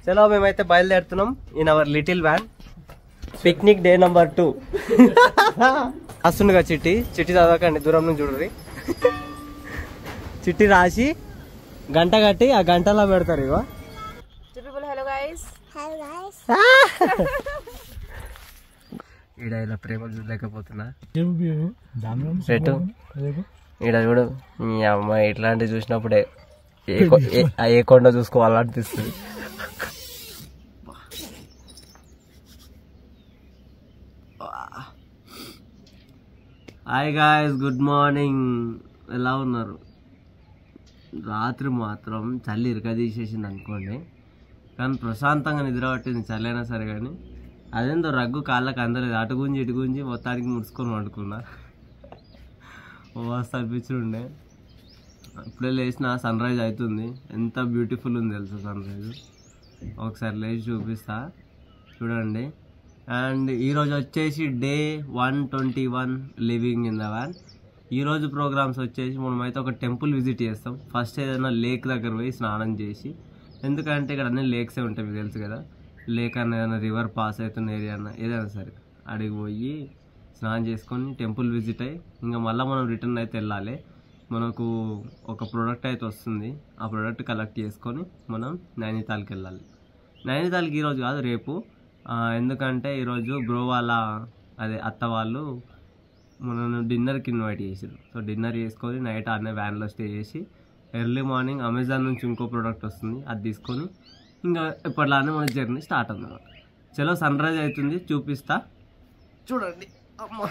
చలో మేమైతే బయలుదేరుతున్నాం in our little van. Picnic day number 2. రాస్తుండగా చిట్టి చదవకండి, దూరం నుంచి చూడరి. చిట్టి రాసి గంట కట్టి ఆ గంటలో పెడతారు. ఇగో ఈడ ఇలా ప్రేమ చూడలేకపోతున్నా. ఈడ చూడు, మీ అమ్మాయి ఇట్లాంటివి చూసినప్పుడే ఏ కొండ చూసుకోవాలనిపిస్తుంది. Hi guys, good morning. ఎలా ఉన్నారు? రాత్రి మాత్రం చలి ఇరకదీసేసింది అనుకోండి, కానీ ప్రశాంతంగా నిద్ర పట్టింది. చలి అయినా సరే కానీ అదేందో రగ్గు కాళ్ళకి అందలేదు. అటు గుంజి ఇటు గుంజి మొత్తానికి ముడుచుకొని పడుకున్నా. మస్తు అనిపించుండే. ఇప్పుడే లేచిన సన్ రైజ్ అవుతుంది. ఎంత బ్యూటిఫుల్ ఉంది తెలుసా సన్ రైజ్. ఒకసారి లేచి చూపిస్తా చూడండి. అండ్ ఈరోజు వచ్చేసి day 121 living in the van. ఈరోజు ప్రోగ్రామ్స్ వచ్చేసి మనమైతే ఒక టెంపుల్ విజిట్ చేస్తాం. ఫస్ట్ ఏదైనా లేక్ దగ్గర పోయి స్నానం చేసి, ఎందుకంటే ఇక్కడ అన్ని లేక్సే ఉంటాయి మీకు తెలుసు కదా. లేక్ అన్న ఏదైనా రివర్ పాస్ అవుతున్న ఏరియా అన్న ఏదైనా సరే అడిగి పోయి స్నానం చేసుకొని టెంపుల్ విజిట్ అయ్యి ఇంకా మళ్ళీ మనం రిటర్న్ అయితే వెళ్ళాలి. మనకు ఒక ప్రోడక్ట్ అయితే వస్తుంది. ఆ ప్రోడక్ట్ కలెక్ట్ చేసుకొని మనం నైనితాల్కి వెళ్ళాలి. నైనితాల్కి ఈరోజు కాదు, రేపు. ఎందుకంటే ఈరోజు బ్రో వాళ్ళ అత్త వాళ్ళు మనను డిన్నర్కి ఇన్వైట్ చేసారు. సో డిన్నర్ చేసుకొని నైట్ అనే వ్యాన్లో స్టే చేసి ఎర్లీ మార్నింగ్ అమెజాన్ నుంచి ఇంకో ప్రోడక్ట్ వస్తుంది, అది తీసుకొని ఇంకా ఎప్పటిలానే మన జర్నీ స్టార్ట్ అవుతుంది. చలో సన్ రైజ్ అవుతుంది, చూపిస్తా చూడండి. అమ్మా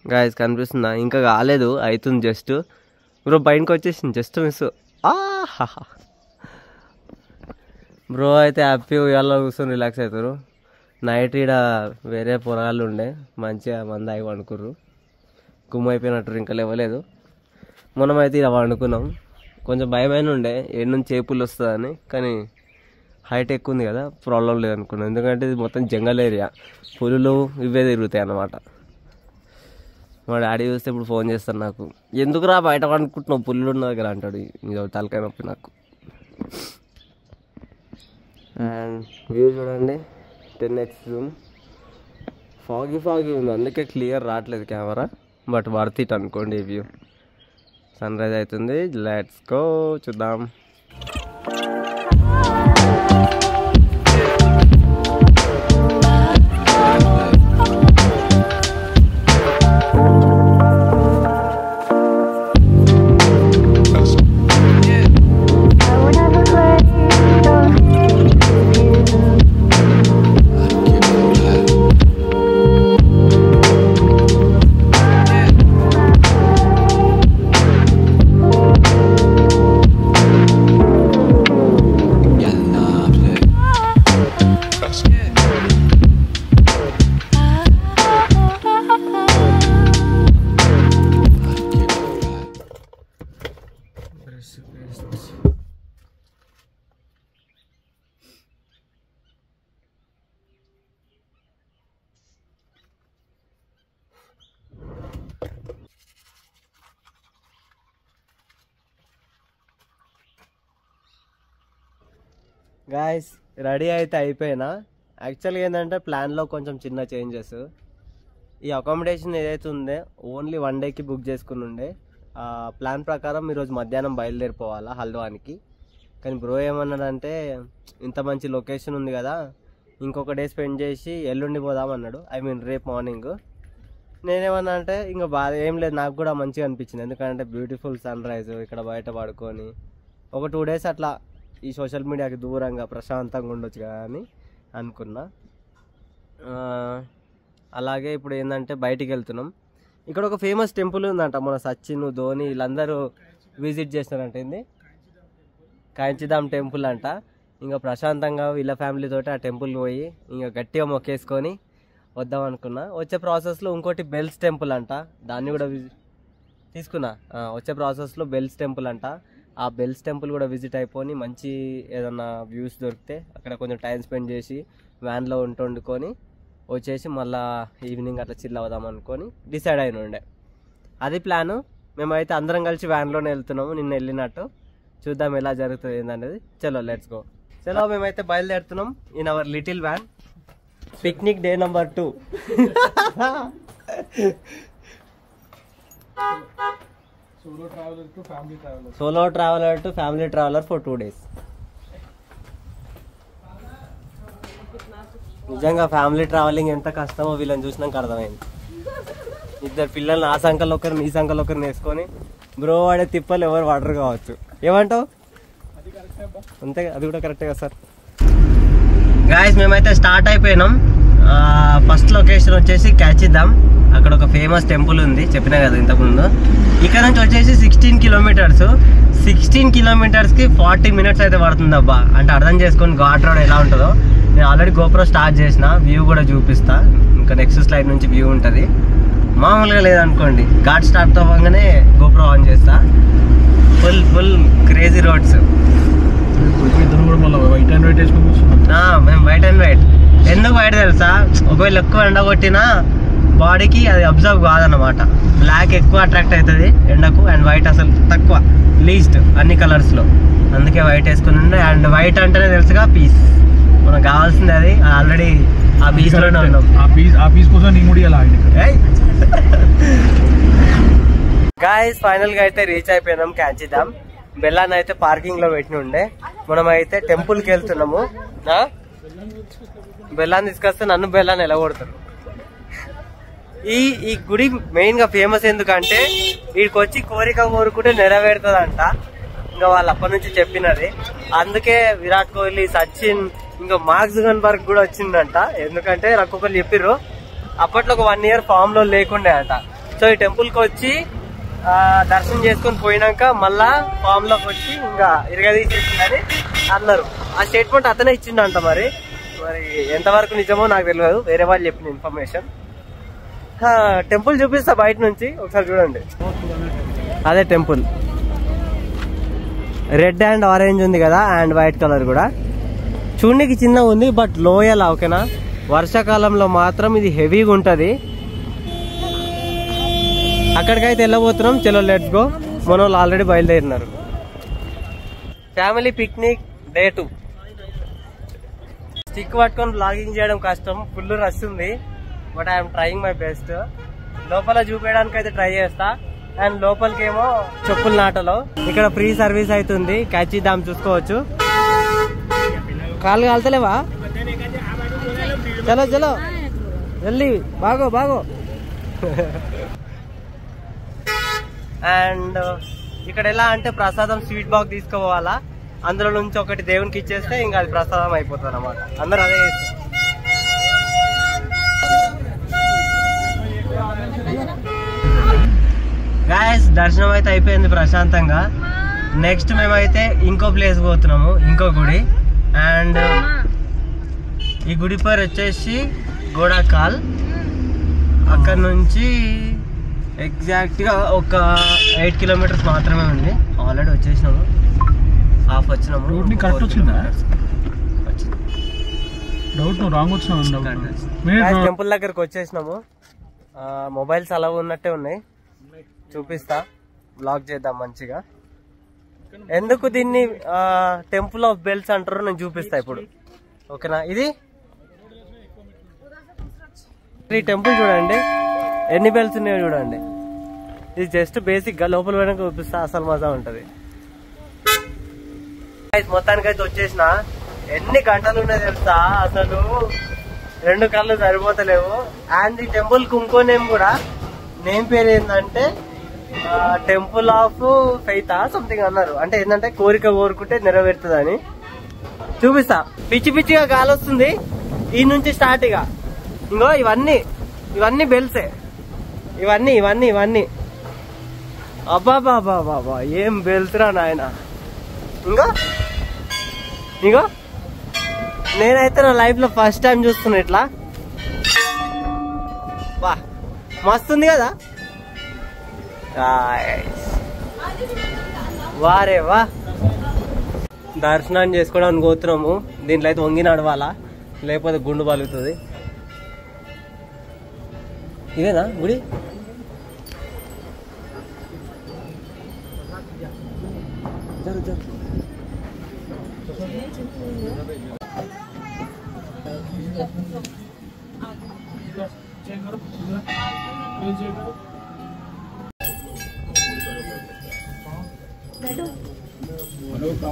గాయస్ కనిపిస్తుందా? ఇంకా కాలేదు, అవుతుంది జస్ట్. బ్రో బయటకు వచ్చేసింది, జస్ట్ మిస్. బ్రో అయితే హ్యాపీ ఉయ్యాలో కూర్చొని రిలాక్స్ అవుతారు. నైట్ ఈడ వేరే పొలాలు ఉండే, మంచిగా మంది అయి వండుకుర్రు. గుమ్మైపోయినట్టు ఇంకా లేవలేదు. మనమైతే ఇలా వండుకున్నాం. కొంచెం భయమైన ఉండే ఏడు నుంచి చేపులు వస్తుందని, కానీ హైట్ ఎక్కువ ఉంది కదా, ప్రాబ్లం లేదనుకున్నాం. ఎందుకంటే ఇది మొత్తం జంగల్ ఏరియా, పులులు ఇవే తిరుగుతాయి అన్నమాట. మా డాడీ చూస్తే ఇప్పుడు ఫోన్ చేస్తాను నాకు, ఎందుకురా బయట వండుకుంటున్నావు పుల్లు ఉన్న దగ్గర అంటాడు. ఇది తలకాయ నొప్పి నాకు. అండ్ వ్యూ చూడండి, 10x జూమ్. ఫాగీ ఉంది, అందుకే క్లియర్ రావట్లేదు కెమెరా, బట్ వర్త్ ఇట్ అనుకోండి ఈ వ్యూ. సన్ రైజ్ అవుతుంది, లెట్స్ గో చూద్దాం. గాయస్ రెడీ అయితే అయిపోయినా. యాక్చువల్గా ఏంటంటే ప్లాన్లో కొంచెం చిన్న చేంజెస్. ఈ అకామిడేషన్ ఏదైతే ఉందో ఓన్లీ 1 డేకి బుక్ చేసుకుని ఉండే. ప్లాన్ ప్రకారం ఈరోజు మధ్యాహ్నం బయలుదేరిపోవాలా హల్ద్వానికి. కానీ బ్రో ఏమన్నాడంటే, ఇంత మంచి లొకేషన్ ఉంది కదా, ఇంకొక డే స్పెండ్ చేసి ఎల్లుండి పోదామన్నాడు. ఐ మీన్ రేపు మార్నింగ్. నేనేమన్నా అంటే ఇంకా బాగా ఏం లేదు, నాకు కూడా మంచిగా అనిపించింది. ఎందుకంటే బ్యూటిఫుల్ సన్ రైజ్ ఇక్కడ బయట పడుకొని ఒక 2 డేస్ అట్లా ఈ సోషల్ మీడియాకి దూరంగా ప్రశాంతంగా ఉండొచ్చు కదా అని అనుకున్నా. అలాగే ఇప్పుడు ఏంటంటే బయటికి వెళ్తున్నాం. ఇక్కడ ఒక ఫేమస్ టెంపుల్ ఉందంట, మన సచిన్ ధోని వీళ్ళందరూ విజిట్ చేస్తారంట. ఏంది కాంచీధామ్ టెంపుల్ అంట. ఇంకా ప్రశాంతంగా వీళ్ళ ఫ్యామిలీతో ఆ టెంపుల్కి పోయి ఇంకా గట్టిగా మొక్కేసుకొని వద్దాం అనుకున్నా. వచ్చే ప్రాసెస్లో ఇంకోటి బెల్స్ టెంపుల్ అంట, దాన్ని కూడా తీసుకున్నా. వచ్చే ప్రాసెస్లో బెల్స్ టెంపుల్ అంట. ఆ బెల్స్ టెంపుల్ కూడా విజిట్ అయిపోయి మంచి ఏదన్నా వ్యూస్ దొరికితే అక్కడ కొంచెం టైం స్పెండ్ చేసి వ్యాన్లో వండుకొని వచ్చేసి మళ్ళీ ఈవినింగ్ అట్లా చిల్ అవుదాం అనుకొని డిసైడ్ అయిన ఉండే. అది ప్లాను. మేమైతే అందరం కలిసి వ్యాన్లోనే వెళ్తున్నాము, నిన్న వెళ్ళినట్టు. చూద్దాం ఎలా జరుగుతుంది ఏందనేది. చలో లెట్స్ గో. చలో మేమైతే బయలుదేరుతున్నాం in our little van. Picnic day number 2. Solo traveler to family traveler for 2 days. నిజంగా ఫ్యామిలీ ట్రావెలింగ్ ఎంత కష్టమో వీళ్ళని చూసినాక అర్థమైంది. ఇద్దరు పిల్లల్ని ఆ సంఖ్యలో ఒకరిని ఈ సంఖ్యలో ఒకరిని వేసుకొని బ్రో వాడే తిప్పలు ఎవరు వాడరు కావచ్చు. ఏమంటావు? అంతే, అది కూడా కరెక్టే కదా సార్. గాయస్ మేమైతే స్టార్ట్ అయిపోయినాం. ఫస్ట్ లొకేషన్ వచ్చేసి క్యాచిద్దాం. అక్కడ ఒక ఫేమస్ టెంపుల్ ఉంది, చెప్పినా కదా ఇంతకుముందు. ఇక్కడ నుంచి వచ్చేసి 16 కిలోమీటర్స్. 16 కిలోమీటర్స్కి 40 మినిట్స్ అయితే పడుతుంది అబ్బా. అంటే అర్థం చేసుకొని ఘాట్ రోడ్ ఎలా ఉంటుందో. నేను ఆల్రెడీ గోప్రో స్టార్ట్ చేసిన, వ్యూ కూడా చూపిస్తా. ఇంకా నెక్స్ట్ స్లైడ్ నుంచి వ్యూ ఉంటుంది. మామూలుగా లేదనుకోండి, ఘాట్ స్టార్ట్ అవ్వగానే గోప్రో ఆన్ చేస్తా. Full crazy roads. మేము వైట్ అండ్ వైట్. ఎందుకు వైట్ తెలుసా? ఒకవేళ ఎక్కువ ఎండ కొట్టినా బాడీకి అది అబ్జర్వ్ కాదన్నమాట. బ్లాక్ ఎక్కువ అట్రాక్ట్ అవుతుంది ఎండకు, అండ్ వైట్ అసలు తక్కువ, లీస్ట్ అన్ని కలర్స్లో. అందుకే వైట్ వేసుకుని ఉండే. అండ్ వైట్ అంటేనే తెలుసుగా పీస్, మనకు కావాల్సింది అది. ఆల్రెడీ ఆ పీస్లోనే ఉన్నాం. ఆ పీస్ కోసం నీ ముడి గాయస్ ఫైనల్గా అయితే రీచ్ అయిపోయినాం క్యాచిద్దాం. బెల్లాన్ని అయితే పార్కింగ్ లో పెట్టిన ఉండే. మనం అయితే టెంపుల్కి వెళ్తున్నాము. బెల్లాన్ని తీసుకొస్తే నన్ను బెల్లాన్ని ఎలా కొడతారు. ఈ గుడి మెయిన్ గా ఫేమస్ ఎందుకంటే వీడికి వచ్చి కోరిక కోరుకుంటే నెరవేరుతుందంట. ఇంకా వాళ్ళు అప్పటి నుంచి చెప్పినది. అందుకే విరాట్ కోహ్లీ, సచిన్, ఇంకా మార్క్ జుకర్బర్గ్ కూడా వచ్చిందంట. ఎందుకంటే ఒక్కొక్కరు చెప్పిర్రు అప్పట్లో ఒక 1 year ఫామ్ లో లేకుండే అంట. సో ఈ టెంపుల్ కి వచ్చి దర్శనం చేసుకుని పోయినాక మళ్ళా ఫామ్ లోకి వచ్చి ఇంకా ఇరగదీసేసిందని అన్నారు. ఆ స్టేట్మెంట్ అతనే ఇచ్చిండంట. మరి ఎంతవరకు నిజమో నాకు తెలియదు, వేరే వాళ్ళు చెప్పిన ఇన్ఫర్మేషన్. టెంపుల్ చూపిస్తా బయట నుంచి, ఒకసారి చూడండి. అదే టెంపుల్. రెడ్ అండ్ ఆరెంజ్ ఉంది కదా, అండ్ వైట్ కలర్ కూడా. చూడడానికి చిన్నగా ఉంది, బట్ లోయలా. ఓకేనా? వర్షాకాలంలో మాత్రం ఇది హెవీగా ఉంటది. అక్కడికైతే వెళ్ళబోతున్నాం. చలో లెట్స్ గో. మన వాళ్ళు ఆల్రెడీ బయలుదేరినారు. Family picnic day 2. స్టిక్ పట్టుకొని బ్లాగింగ్ చేయడం కష్టం, ఫుల్ రష్ ఉంది. But I'm trying my best. లోపల చూపించడానికి అయితే ట్రై చేస్తా. అండ్ లోపలికేమో చెప్పుల నాటలో. ఇక్కడ ఫ్రీ సర్వీస్ అవుతుంది. క్యాచిద్దాం, చూసుకోవచ్చు. కాళ్ళు కాలుతలేవా? చలో చలో జల్దీ, బాగో బాగో. అండ్ ఇక్కడ ఎలా అంటే ప్రసాదం స్వీట్ బాక్స్ తీసుకోవాలా, అందులో నుంచి ఒకటి దేవునికి ఇచ్చేస్తే ఇంకా అది ప్రసాదం అయిపోతుంది అన్నమాట. అందరూ అదే చేస్తారు. గాయస్ దర్శనం అయితే అయిపోయింది ప్రశాంతంగా. నెక్స్ట్ మేమైతే ఇంకో ప్లేస్ పోతున్నాము, ఇంకో గుడి. అండ్ ఈ గుడి పేరు వచ్చేసి గోడాకాల్. అక్కడ నుంచి ఎగ్జాక్ట్గా ఒక 8 కిలోమీటర్స్ మాత్రమే ఉంది. ఆల్రెడీ వచ్చేసినాము, హాఫ్ వచ్చినాము. టెంపుల్ దగ్గరకు వచ్చేసినాము. మొబైల్స్ అలా ఉన్నట్టే ఉన్నాయి, చూపిస్తా. బ్లాగ్ చేద్దాం మంచిగా. ఎందుకు దీన్ని టెంపుల్ ఆఫ్ బెల్స్ అంటారో నేను చూపిస్తా ఇప్పుడు. ఓకేనా? ఇది ఈ టెంపుల్ చూడండి, ఎన్ని బెల్స్ ఉన్నాయో చూడండి. ఇది జస్ట్ బేసిక్ గా లోపల పోయినాక చూపిస్తా, అసలు మజా ఉంటది. మొత్తానికి అయితే వచ్చేసిన. ఎన్ని గంటలు ఉన్నాయో తెలుసా? అసలు 2 కళ్ళు సరిపోతలేవు. అండ్ ఈ టెంపుల్ కి ఇంకో నేమ్ కూడా, నేమ్ పేరు ఏంటంటే టెంపుల్ ఆఫ్ ఫెయిత్ సంథింగ్ అన్నారు. అంటే ఏంటంటే కోరిక కోరుకుంటే నెరవేరుతుందని. చూపిస్తా. పిచ్చి పిచ్చిగా గాలి వస్తుంది ఈ నుంచి స్టార్ట్. ఇక ఇంకో ఇవన్నీ బెల్సే. ఇవన్నీ అబ్బా బాబా బాబా, ఏం బెల్స్రా నాయన. ఇంకో నేనైతే నా లైఫ్ లో ఫస్ట్ టైం చూస్తున్నా ఇట్లా. వా మస్తుంది కదా. వారే వా. దర్శనం చేసుకోవడానికి పోతున్నాము. దీంట్లో అయితే వంగి నడవాలా, లేకపోతే గుండు పలుగుతుంది. ఇదేనా గుడి?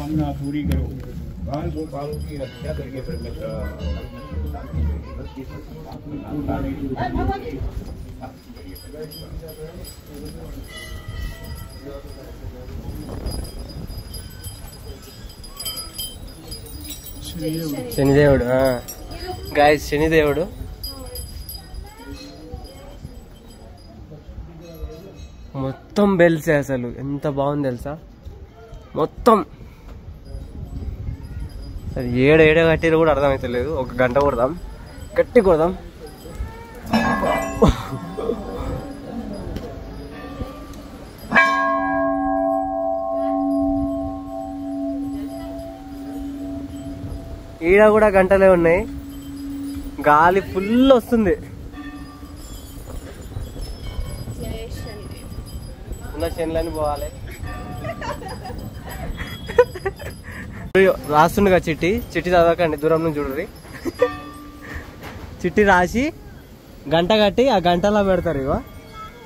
पूरी करो बालों की रक्षा करके फिर శనిదేవుడు గాయస్, శనిదేవుడు. మొత్తం బెల్సే, అసలు ఎంత బాగుంది తెలుసా. మొత్తం ఏడ కట్టిరు కూడా అర్థమవుతలేదు. ఒక గంట కొడదాం, గట్టి కొడదాం. ఈడ కూడా గంటలే ఉన్నాయి, గాలి ఫుల్ వస్తుంది. శనిలని పోవాలి. రాస్తుండగా చిట్టి చదవకండి, దూరం నుంచి చూడరి. చిట్టి రాసి గంట కట్టి ఆ గంటలో పెడతారు. ఇగో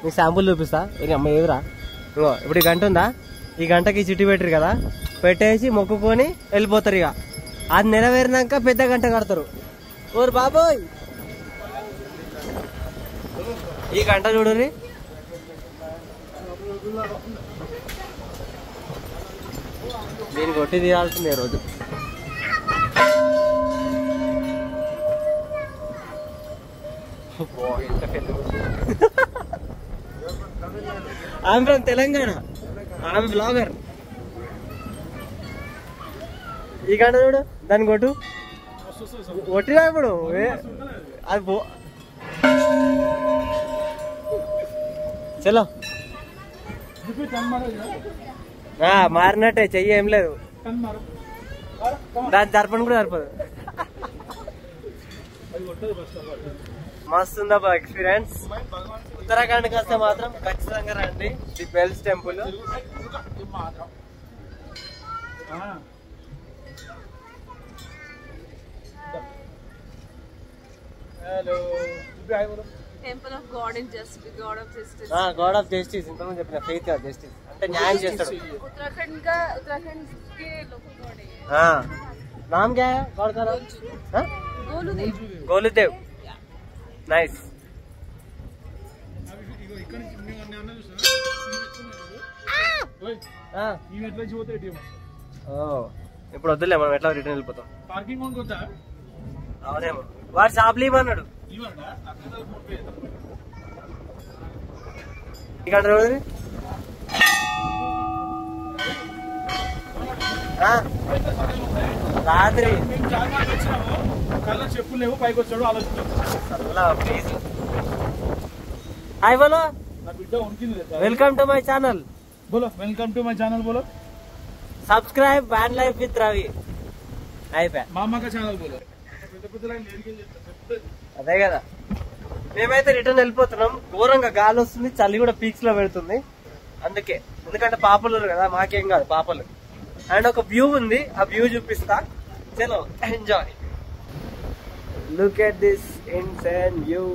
మీకు శాంపుల్ చూపిస్తా. అమ్మ ఏదిరా, ఇగో ఇప్పుడు ఈ గంట ఉందా, ఈ గంటకి చిట్టి పెట్టరు కదా, పెట్టేసి మొక్కుకొని వెళ్ళిపోతారు. ఇక అది నెరవేరినాక పెద్ద గంట కడతారు. ఓరు బాబోయ్, ఈ గంట చూడరి. దీన్ని కొట్టి తీయాల్సిందే రోజు. I'm from Telangana, I'm blogger. ఈ గంట చూడు, దాన్ని కొట్టు, కొట్టినా ఇప్పుడు అది చలో. మారినట్టే, చెయ్యి ఏం లేదు, దాని జరపని కూడా సరిపోదు. మస్తు ఉందా ఎక్స్పీరియన్స్. ఉత్తరాఖండ్కి వస్తే మాత్రం ఖచ్చితంగా రండి, the bells temple. Hello, temple of God and justice, God of justice. God of justice ఇంతకుముందు చెప్పిన, ఫెయిత్ ఆఫ్ జస్టిస్ అంటే న్యాయం చేస్తాడు. उत्तराखंड के लोकल गॉड है। नाम क्या है गॉड का नाम? गोलूदेव। गोलूदेव, नाइस. ఇప్పుడు వద్దులే, మనం ఎట్లా రిటర్న్ వెళ్ళిపోతాం. పార్కింగ్ అవునేమో, వాడు షాప్లు ఇవ్వన్నాడు. ఇక్కడ రాత్రి చెప్పులు లేవు, పైకి వచ్చాడు ఆలోచించాడు. హాయ్ బోలో, నా బిడ్డ ఉనికింది. Welcome to my channel. బోలో వెల్కమ్ టు మై ఛానల్. బోలో subscribe van life with Ravi. అయిపోయా, మా అమ్మక ఛానల్. బోలో అదే కదా. మేమైతే రిటర్న్ వెళ్ళిపోతున్నాం. ఘోరంగా గాలి వస్తుంది, చలి కూడా పీక్స్ లో పెడుతుంది. అందుకే, ఎందుకంటే పాపలు కదా, మాకేం కాదు పాపలు. అండ్ ఒక వ్యూ ఉంది, ఆ వ్యూ చూపిస్తా. చలో enjoy. Look at this insane view.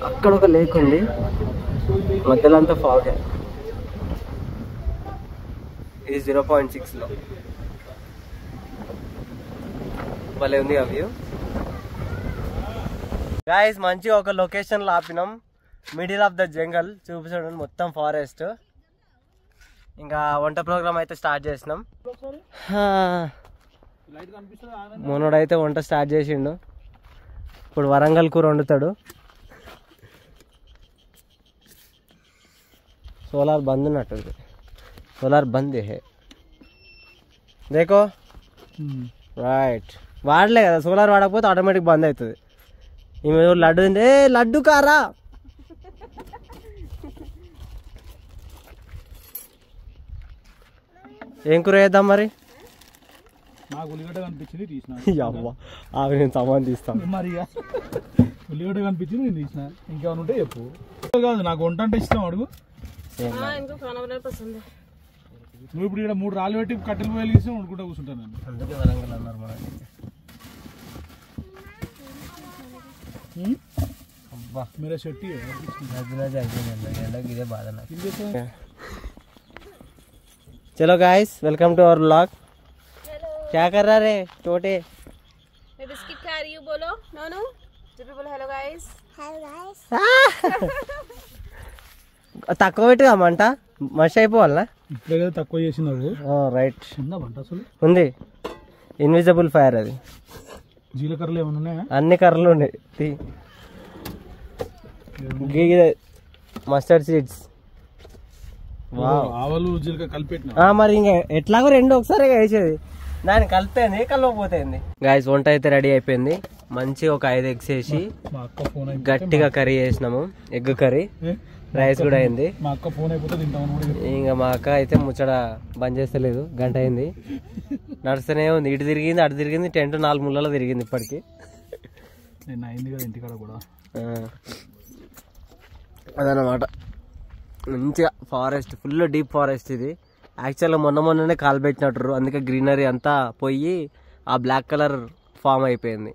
అక్కడ ఒక లేక్ ఉంది, మధ్యలో అంతా ఫాగ్. ఇది 0.6 లో భలే ఉంది ఆ వ్యూ. గాయస్, మంచి ఒక లొకేషన్ లో ఆపినాం, మిడిల్ ఆఫ్ ద జంగల్. చూపించడం మొత్తం ఫారెస్ట్. ఇంకా వంట ప్రోగ్రామ్ అయితే స్టార్ట్ చేసినాం. మనోడైతే వంట స్టార్ట్ చేసిండు. ఇప్పుడు వరంగల్ కూర వండుతాడు. సోలార్ బంద్ ఉన్నట్టుంది, సోలార్ బంద్ హే దేకో. రైట్, వాడలే కదా, సోలార్ వాడకపోతే ఆటోమేటిక్ బంద్ అవుతుంది. ఈమె లడ్డు తింటే, లడ్డు కారా. ఏం కూర చేద్దాం మరి? నాకు ఉల్లిగడ్డ కనిపించింది, తీసిన. అవి నేను సామాన్ తీస్తాను మరి. ఉల్లిగడ్డ కనిపించింది, నేను తీసిన. ఇంకేమైనా ఉంటే చెప్పు. కాదు, నాకు వంట అంటే ఇష్టం. అడుగు. నువ్వు ఇప్పుడు ఇక్కడ 3 రాళ్ళు పెట్టి కట్టెలు వెలిగిస్తే వండుకుంటా కూర్చుంటాను. అందుకే వరంగల్ అన్నారు మన. అబ్బా, మీరే చెట్టి ఇదే బాధ నాకు. चलो guys welcome to our blog. क्या कर रहा रे छोटे? मैं बिस्किट खा रही हूँ। बोलो नोनू जब भी बोलो हेलो गाइस। తక్కువ పెట్టుగా మంట మషి అయిపోవాలనా? ఇప్పుడే కదా తక్కువ చేసినారు. రైట్ ఉందా మంట అసలు? ఉంది, ఇన్విజిబుల్ ఫైర్ అది. జీలకర్రలు ఏమైనా ఉన్నాయా? అన్ని కర్రలు ఉన్నాయి. Mustard seeds. ఆవాలు జీలకర్ర కలిపెట్టినా మరి ఇంకా ఎట్లాగో రెండు ఒకసారి వేసేది, దాన్ని కలిపేది కలవపోతుంది. గాయస్ వంట అయితే రెడీ అయిపోయింది. మంచి ఒక 5 eggs వేసి మా అక్క ఫోన్ గట్టిగా కర్రీ చేసినాము. ఎగ్ కర్రీ, రైస్ కూడా అయింది. మా అక్క ఫోన్ అయిపోతే తింటామని. ఇంకా మా అక్క అయితే ముచ్చట బంద్ చేస్తలేదు. గంట అయింది నడుస్తూనే ఉంది. ఇటు తిరిగింది అటు తిరిగింది, టెంట్ 4 మూలలో తిరిగింది ఇప్పటికి. నిన్న అయింది కదా ఇంటికాడ కూడా. అదనమాట. మంచిగా ఫారెస్ట్, ఫుల్ డీప్ ఫారెస్ట్ ఇది. యాక్చువల్గా మొన్ననే కాలు పెట్టినట్టు, అందుకే గ్రీనరీ అంతా పోయి ఆ బ్లాక్ కలర్ ఫామ్ అయిపోయింది.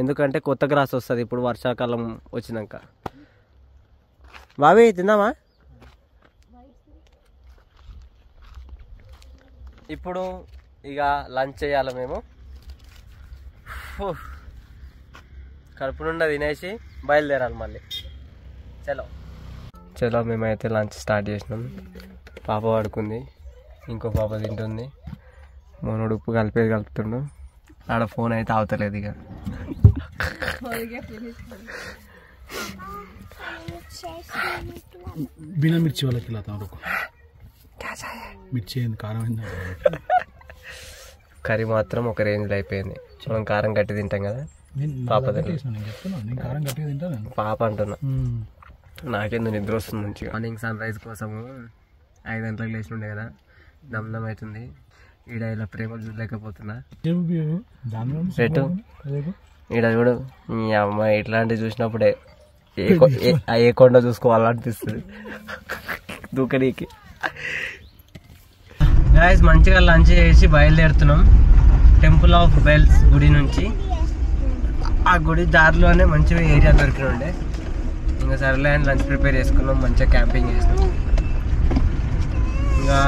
ఎందుకంటే కొత్త గ్రాస్ వస్తుంది ఇప్పుడు వర్షాకాలం వచ్చినాక. బాబీ తిందామా? ఇప్పుడు ఇక లంచ్ చేయాలి మేము. కడుపు నుండా తినేసి బయలుదేరాలి మళ్ళీ. చలో మేమైతే లంచ్ స్టార్ట్ చేసినాం. పాప పడుకుంది, ఇంకో పాప తింటుంది. మనోడు ఉప్పు కలిపేది కలుపుతుండు. ఆడ ఫోన్ అయితే అవతలేదు. ఇక బినా మిర్చి వాళ్ళకి వెళ్తాం. మిర్చి అయింది, కారం అయింది. కర్రీ మాత్రం ఒక రేంజ్లో అయిపోయింది. మనం కారం గట్టి తింటాం కదా, పాప కారం గట్టిగా తింటాను. పాప అంటున్నా, నాకేందో నిద్ర వస్తుంది మంచిగా. మార్నింగ్ సన్ రైజ్ కోసము 5 గంటలకు లేచి ఉండే కదా, దమ్దమ్ అవుతుంది. ఈడ ఇలా ప్రేమ చూడలేకపోతున్నా. పెట్టు ఈడ చూడు. మీ అమ్మాయి ఇట్లాంటివి చూసినప్పుడే ఏ కొండ చూసుకోవాలనిపిస్తుంది దూకనీకి. గాయస్ మంచిగా లంచ్ చేసి బయలుదేరుతున్నాం టెంపుల్ ఆఫ్ బెల్స్ గుడి నుంచి. ఆ గుడి దారిలోనే మంచిగా ఏరియా దొరికినుండే. ఇంకా సరేలే అని లంచ్ ప్రిపేర్ చేసుకున్నాం, మంచిగా క్యాంపింగ్ చేసినాం. ఇంకా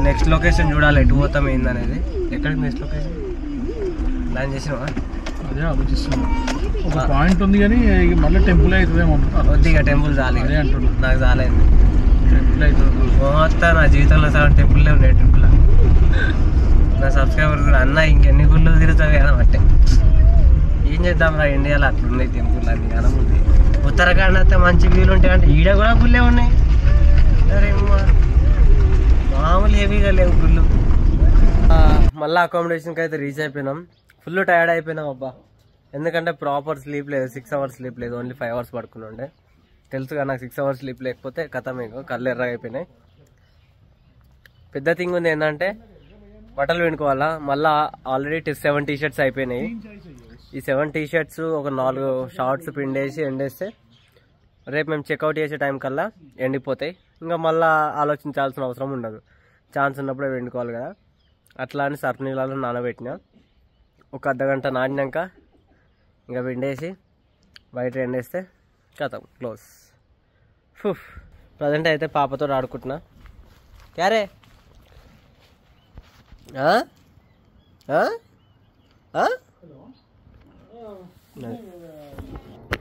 నెక్స్ట్ లొకేషన్ చూడాలి, ఎటు పోతాం ఏందనేది. ఎక్కడికి నెక్స్ట్ లొకేషన్ ప్లాన్ చేసినావా? అదే ఆలోచిస్తున్నాం. ఒక పాయింట్ ఉంది కానీ మళ్ళీ టెంపుల్ అవుతుందేమో. వద్దు ఇక టెంపుల్ చాలు. అదే అంటున్నా, నాకు చాలేదు టెంపుల్ అవుతుంది. మొత్తం నా జీవితంలో సగం టెంపుల్లే ఉన్నాయి. ట్రిప్పుల నా సబ్స్క్రైబర్స్ కూడా అన్న ఇంకెన్ని గుళ్ళు తిరుగుతావు కదా అంటే ఏం చేద్దాం రా, ఇండియాలో అట్లున్నాయి టెంపుల్ అన్ని కాలం ఉంది. ఉత్తరాఖండ్ అయితే మంచి వ్యూలు ఉంటాయి అంటే ఈడ కూడా గుళ్ళే ఉన్నాయి. సరే మామూలు హెవీగా లేవు గుళ్ళు. మళ్ళీ అకామిడేషన్కి అయితే రీచ్ అయిపోయినాం. ఫుల్ టైర్డ్ అయిపోయినాం అబ్బా. ఎందుకంటే ప్రాపర్ స్లీప్ లేదు, 6 hours స్లీప్ లేదు, ఓన్లీ 5 hours పడుకుని ఉండే. తెలుసుగా నాకు 6 hours స్లీప్ లేకపోతే కథ మీకు కళ్ళు ఎర్రగా అయిపోయినాయి. పెద్ద థింగ్ ఉంది ఏంటంటే బట్టలు వినుకోవాలా. మళ్ళీ ఆల్రెడీ 7 t-shirts అయిపోయినాయి. ఈ 7 t-shirts ఒక 4 షార్ట్స్ పిండేసి ఎండేస్తే రేపు మేము చెక్అవుట్ చేసే టైం కల్లా ఎండిపోతాయి. ఇంకా మళ్ళీ ఆలోచించాల్సిన అవసరం ఉండదు. ఛాన్స్ ఉన్నప్పుడే వండుకోవాలి కదా. అట్లా అని సర్ఫ్ నీళ్ళలో నానబెట్టిన. ఒక అర్ధగంట నానినాక ఇంకా విండేసి బయట ఎండేస్తే కథం క్లోజ్. ప్రజెంట్ అయితే పాపతో ఆడుకుంటున్నా. క్యారే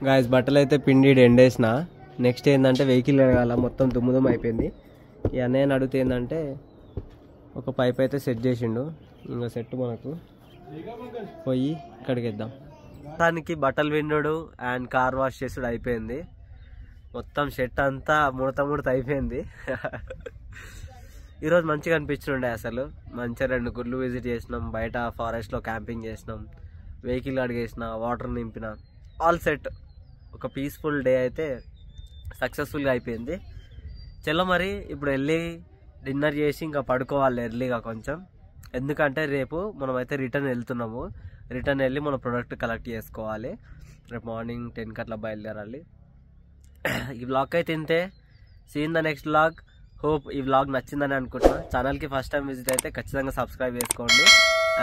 గాయస్ బట్టలు అయితే పిండి ఎండేసిన. నెక్స్ట్ ఏంటంటే వెహికల్ ఎరగాల, మొత్తం దుమ్ముదుమ్ము అయిపోయింది. ఈ అన్నయ్యని అడిగితే ఏంటంటే ఒక పైప్ అయితే సెట్ చేసిండు. ఇంకా సెట్ మనకు పోయి ఇక్కడికి ఇద్దాం. దానికి బట్టలు విండు అండ్ కార్ వాష్ చేసుడు అయిపోయింది. మొత్తం షర్ట్ అంతా ముడత అయిపోయింది. ఈరోజు మంచిగా అనిపించుండే అసలు. మంచిగా 2 గుళ్ళు విజిట్ చేసినాం, బయట ఫారెస్ట్లో క్యాంపింగ్ చేసినాం, వెహికల్ అడిగేసిన, వాటర్ నింపిన, ఆల్ సెట్. ఒక పీస్ఫుల్ డే అయితే సక్సెస్ఫుల్గా అయిపోయింది. చలో మరి ఇప్పుడు వెళ్ళి డిన్నర్ చేసి ఇంకా పడుకోవాలి ఎర్లీగా కొంచెం. ఎందుకంటే రేపు మనమైతే రిటర్న్ వెళ్తున్నాము. రిటర్న్ వెళ్ళి మన ప్రోడక్ట్ కలెక్ట్ చేసుకోవాలి. రేపు మార్నింగ్ 10కి అట్లా బయలుదేరాలి. ఈ వ్లాగ్ అయితే ఇంతే. See in the next vlog. Hope ఈ వ్లాగ్ నచ్చిందని అనుకుంటున్నా. ఛానల్కి ఫస్ట్ టైం విజిట్ అయితే ఖచ్చితంగా సబ్స్క్రైబ్ చేసుకోండి.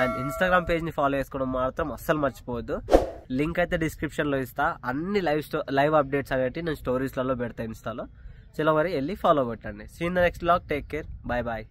అండ్ ఇన్స్టాగ్రామ్ పేజ్ని ఫాలో చేసుకోవడం మాత్రం అస్సలు మర్చిపోవద్దు. లింక్ అయితే డిస్క్రిప్షన్లో ఇస్తా. అన్ని లైవ్ అప్డేట్స్ అనేవి నేను స్టోరీస్లలో పెడతాను ఇన్స్టాలో. చలో మరి వెళ్ళి ఫాలో కొట్టండి. See in the next vlog. Take care. Bye bye.